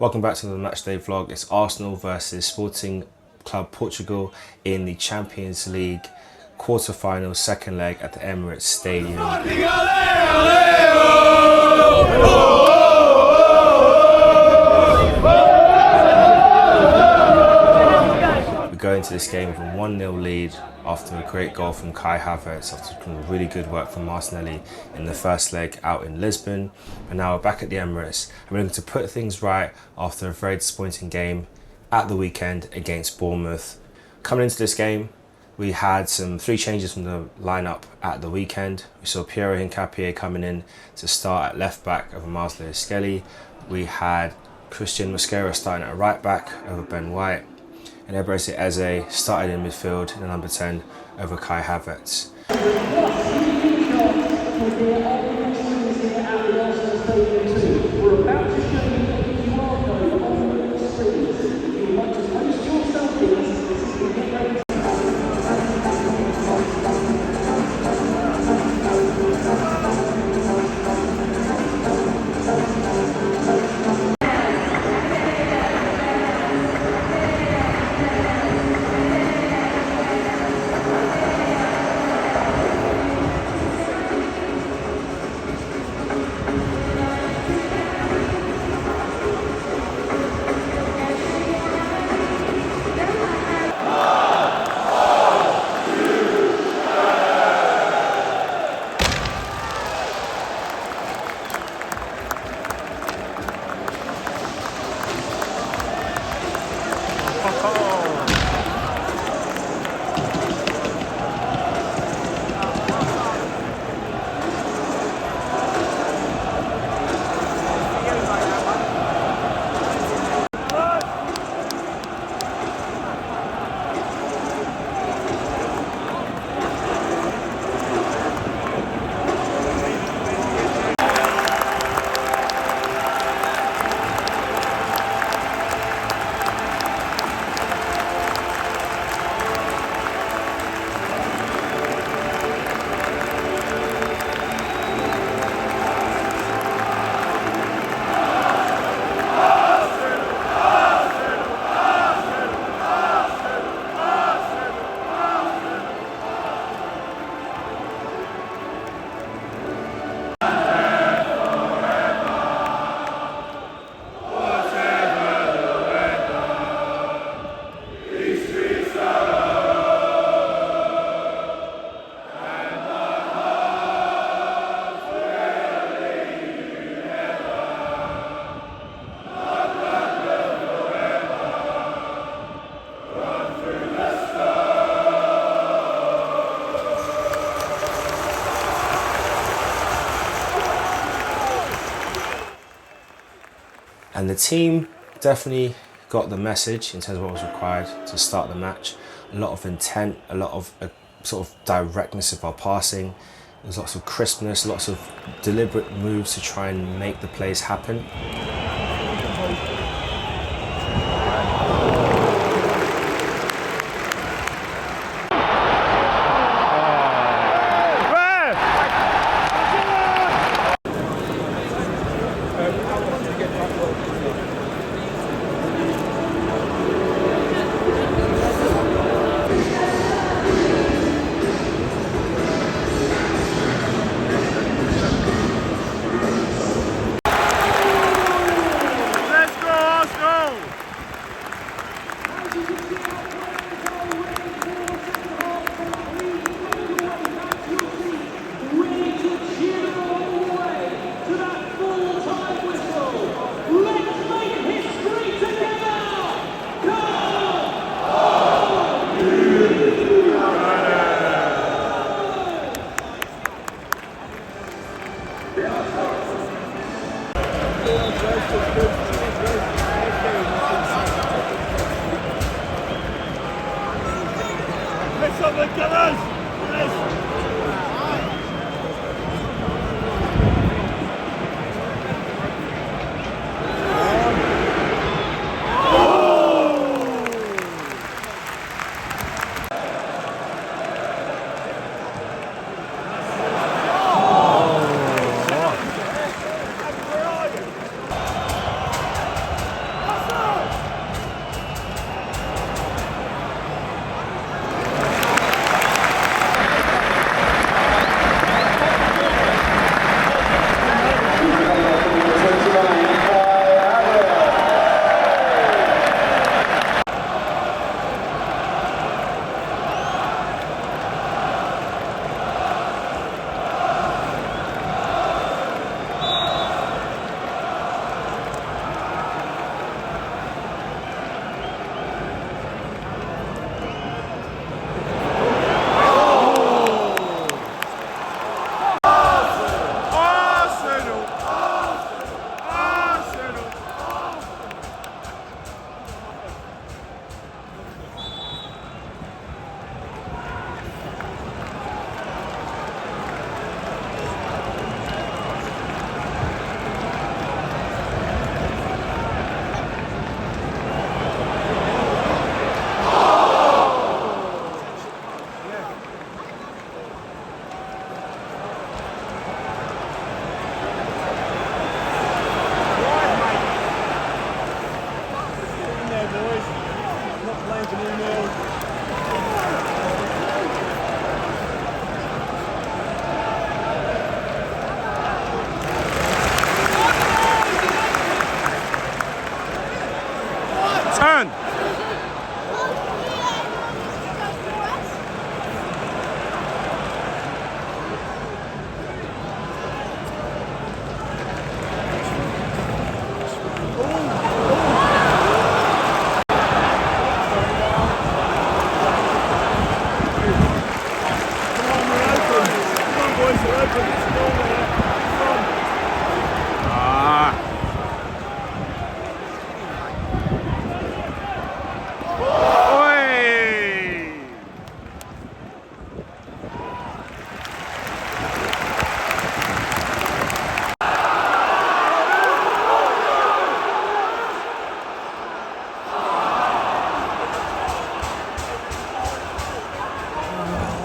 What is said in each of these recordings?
Welcome back to the Matchday vlog. It's Arsenal versus Sporting Club Portugal in the Champions League quarter-final second leg at the Emirates Stadium. We go into this game with a 1-0 lead after a great goal from Kai Havertz, after really good work from Martinelli in the first leg out in Lisbon. And now we're back at the Emirates and we're looking to put things right after a very disappointing game at the weekend against Bournemouth. Coming into this game, we had three changes from the lineup at the weekend. We saw Piero Hincapié coming in to start at left back over Miles Lewis-Skelly. We had Christian Mosquera starting at right back over Ben White. And Eberechi Eze started in midfield in the number 10 over Kai Havertz. And the team definitely got the message in terms of what was required to start the match. A lot of intent, a lot of sort of directness of our passing. There's lots of crispness, lots of deliberate moves to try and make the plays happen. Turn!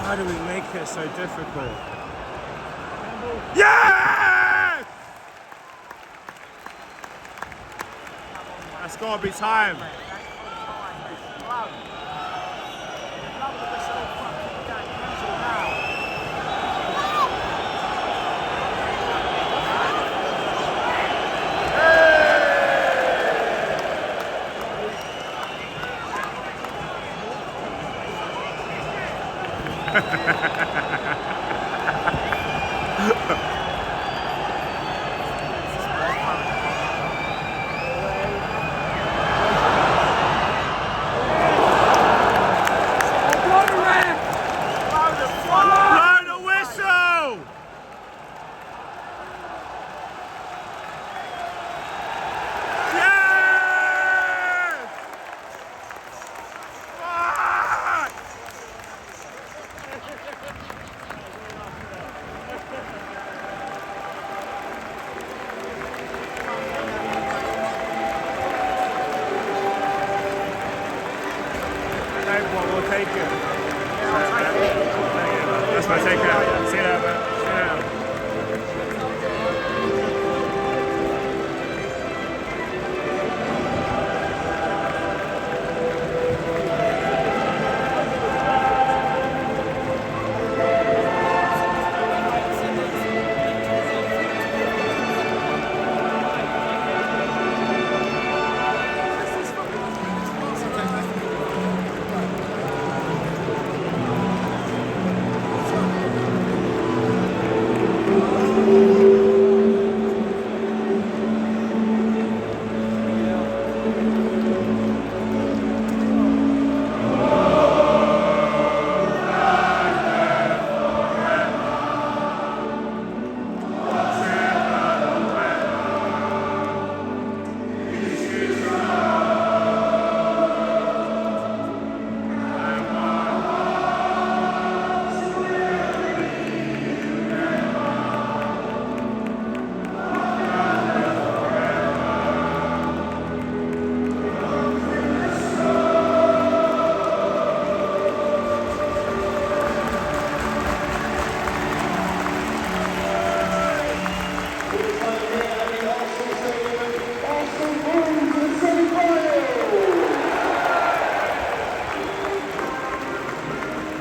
Why do we make it so difficult? Yes! That's gotta be time. We'll take it. That's my take it. See you later, man. See you later.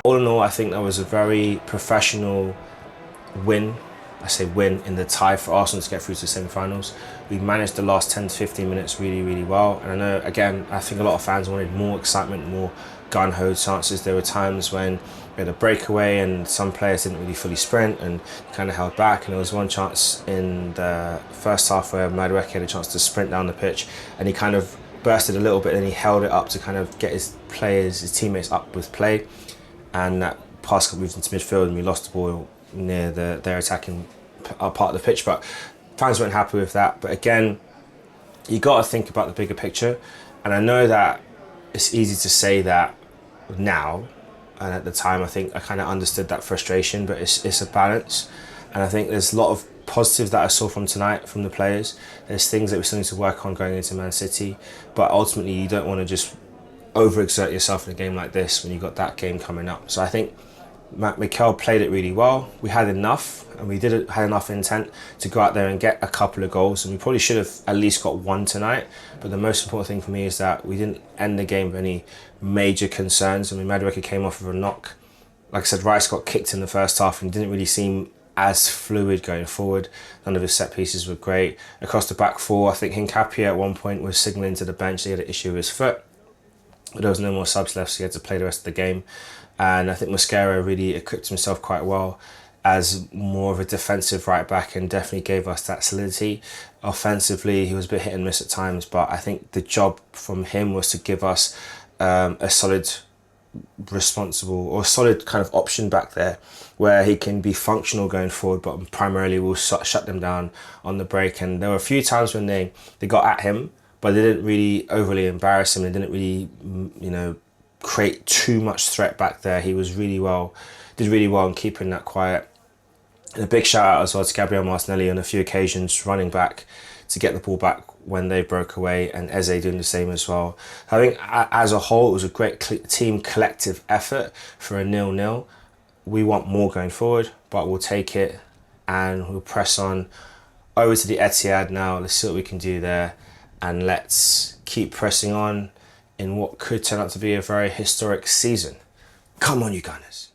All in all, I think that was a very professional win. I say win in the tie for Arsenal to get through to the semi-finals. We managed the last 10 to 15 minutes really, really well. And I know, again, I think a lot of fans wanted more excitement, more gun-ho chances. There were times when we had a breakaway and some players didn't really fully sprint and kind of held back. And there was one chance in the first half where Matchday had a chance to sprint down the pitch and he kind of bursted a little bit and he held it up to kind of get his teammates up with play. And that pass got moved into midfield and we lost the ball near their attacking part of the pitch. But fans weren't happy with that. But again, you got to think about the bigger picture. And I know that it's easy to say that now, and at the time I think I kind of understood that frustration, but it's a balance. And I think there's a lot of positives that I saw from tonight from the players. There's things that we still need to work on going into Man City, but ultimately you don't want to just overexert yourself in a game like this when you've got that game coming up. So I think Mikel played it really well. We had enough, and we had enough intent to go out there and get a couple of goals, and we probably should have at least got one tonight. But the most important thing for me is that we didn't end the game with any major concerns. I mean, Matchday came off of a knock. Like I said, Rice got kicked in the first half and didn't really seem as fluid going forward. None of his set pieces were great. Across the back four, I think Hincapié at one point was signalling to the bench that he had an issue with his foot. But there was no more subs left, so he had to play the rest of the game. And I think Mosquera really equipped himself quite well as more of a defensive right back and definitely gave us that solidity. Offensively, he was a bit hit and miss at times, but I think the job from him was to give us a solid responsible or solid kind of option back there where he can be functional going forward, but primarily will shut them down on the break. And there were a few times when they got at him, but they didn't really overly embarrass him. They didn't really, create too much threat back there. He was did really well in keeping that quiet. And a big shout out as well to Gabriel Martinelli on a few occasions running back to get the ball back when they broke away, and Eze doing the same as well. I think as a whole, it was a great team collective effort for a 0-0. We want more going forward, but we'll take it and we'll press on over to the Etihad now. Let's see what we can do there, and let's keep pressing on in what could turn out to be a very historic season. Come on, you Gunners.